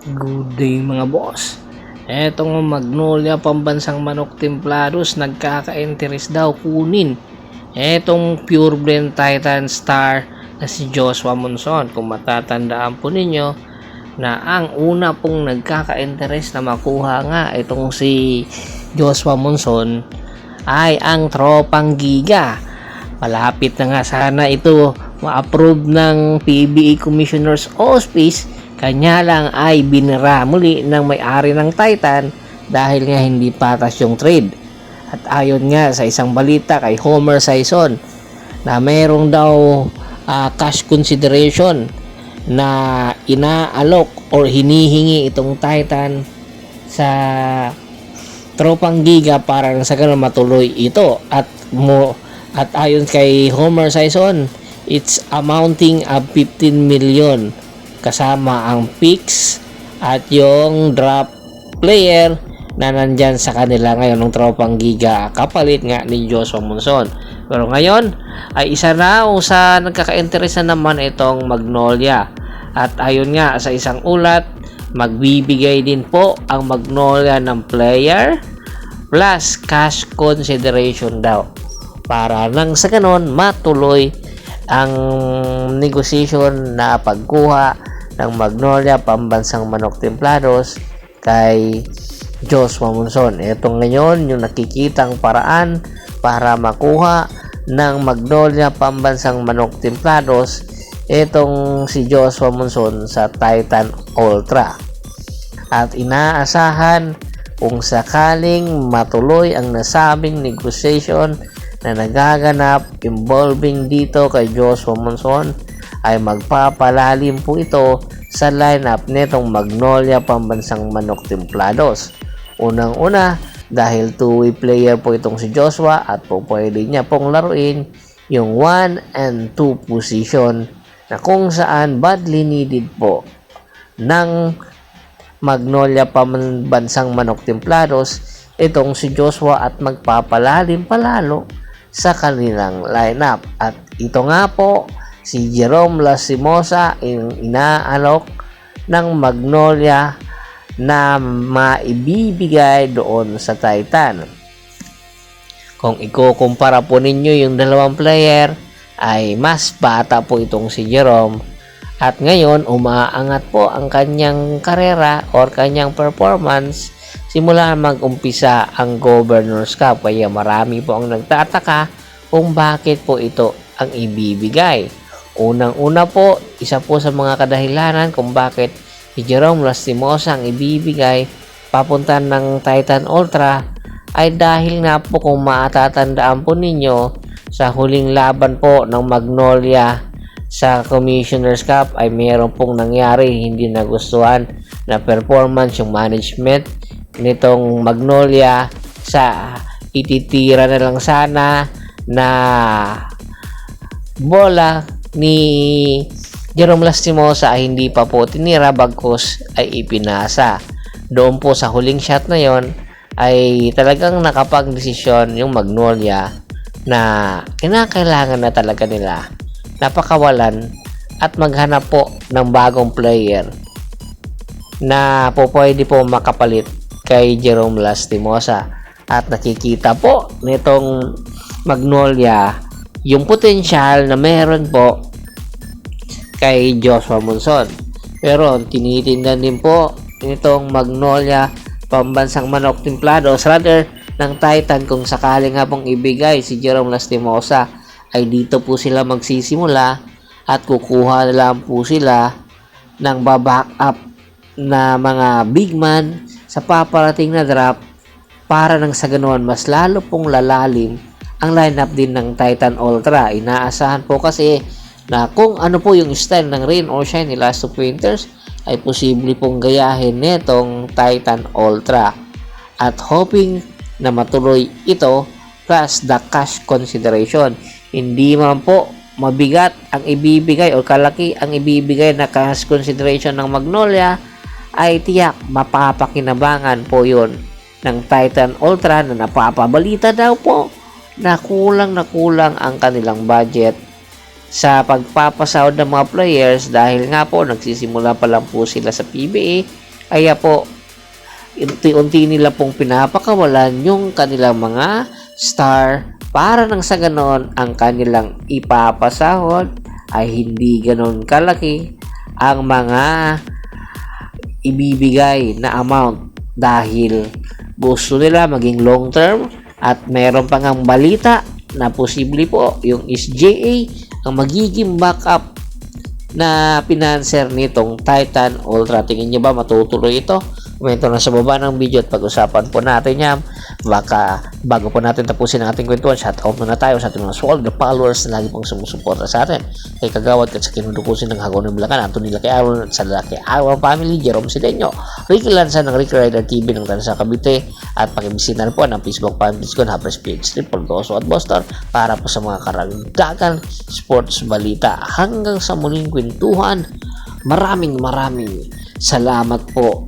Good day mga boss. Etong Magnolia Pambansang Manok Templados nagkaka-interest daw kunin etong Pure Blend Titan Star na si Joshua Monson. Kung matatandaan po ninyo na ang una pong nagkaka-interest na makuha nga itong si Joshua Monson ay ang Tropang Giga. Malapit na nga sana ito ma-approve ng PBA Commissioner's Office. Kanya lang ay binira muli ng may-ari ng Titan dahil nga hindi patas yung trade. At ayon nga sa isang balita kay Homer Sison na mayroong daw cash consideration na inaalok or hinihingi itong Titan sa Tropang Giga para sa ganun matuloy ito. At ayon kay Homer Sison, it's amounting of 15 million kasama ang picks at yung drop player na nandyan sa kanila ngayon ng Tropang Giga kapalit nga ni Joshua Monson. Pero ngayon ay isa raw sa nagkaka-interest na naman itong Magnolia, at ayon nga sa isang ulat, magbibigay din po ang Magnolia ng player plus cash consideration daw para nang sa ganon matuloy ang negotiation na pagkuha ng Magnolia Pambansang Manok Templados kay Joshua Monson. Ito ngayon yung nakikitang paraan para makuha ng Magnolia Pambansang Manok Templados itong si Joshua Monson sa Titan Ultra. At inaasahan kung sakaling matuloy ang nasabing negotiation na nagaganap involving dito kay Joshua Monson, ay magpapalalim po ito sa lineup netong Magnolia Pambansang Manok Templados. Unang-una, dahil two-way player po itong si Joshua at po pwede niya pong laruin yung 1 and 2 position na kung saan badly needed po ng Magnolia Pambansang Manok Templados itong si Joshua at magpapalalim palalo sa kanilang lineup. At ito nga po si Jerome Lastimosa yung inaalok ng Magnolia na maibibigay doon sa Titan. Kung ikukumpara po ninyo yung dalawang player, ay mas bata po itong si Jerome, at ngayon umaangat po ang kanyang karera or kanyang performance simula mag-umpisa ang Governor's Cup. Kaya marami po ang nagtataka kung bakit po ito ang ibibigay. Unang-una po, isa po sa mga kadahilanan kung bakit si Jerome Lastimosa ang ibibigay papunta ng Titan Ultra ay dahil nga po kung matatandaan po ninyo sa huling laban po ng Magnolia sa Commissioner's Cup ay mayroon pong nangyari hindi nagustuhan na performance yung management nitong Magnolia sa ititira na lang sana na bola ni Jerome Lastimosa ay hindi pa po tinira, bagkus ay ipinasa. Doon po sa huling shot na yon ay talagang nakapag-desisyon yung Magnolia na kinakailangan na talaga nila napakawalan at maghanap po ng bagong player na po pwede po makapalit kay Jerome Lastimosa. At nakikita po nitong Magnolia yung potensyal na meron po kay Joshua Monson. Pero tinitingnan din po nitong Magnolia Pambansang Manok Templados rather ng Titan kung sakali nga pong ibigay si Jerome Lastimosa ay dito po sila magsisimula at kukuha na lang po sila ng baback up na mga big man sa paparating na draft para nang sa ganoon mas lalo pong lalalim ang lineup din ng Titan Ultra. Inaasahan po kasi na kung ano po yung style ng Rain or Shine ni Last of Winters ay posible pong gayahin netong Titan Ultra, at hoping na matuloy ito plus the cash consideration. Hindi man po mabigat ang ibibigay o kalaki ang ibibigay na cash consideration ng Magnolia, ay tiyak mapapakinabangan po yun ng Titan Ultra na napapabalita daw po na kulang ang kanilang budget sa pagpapasahod ng mga players dahil nga po nagsisimula pa lang po sila sa PBA Kaya po, unti-unti nila pong pinapakawalan yung kanilang mga star para nang sa ganon ang kanilang ipapasahod ay hindi ganon kalaki ang mga ibibigay na amount dahil gusto nila maging long term at meron pa ngang balita na posible po yung SJA ang magiging backup na pinanser nitong Titan Ultra. Tingin nyo ba matutuloy ito? Komento na sa baba ng video at pag-usapan po natin yan. Baka bago po natin tapusin ang ating kwentuhan, shoutout muna tayo sa ating mga solid followers na lagi pong sumusuporta sa atin. Kay Kagawad at sa kinudukusin ng Hagon ng Bulacan, Anthony Laki Aaron at sa Laki Aaron Family, Jerome Sideño, Ricky Lanza ng Ricky Rider TV ng Tansa Cavite at pakibisita na po ng Facebook page ko na Happers PH Triple Doso at Boston para po sa mga karagdagan sports balita. Hanggang sa muling kwentuhan, maraming salamat po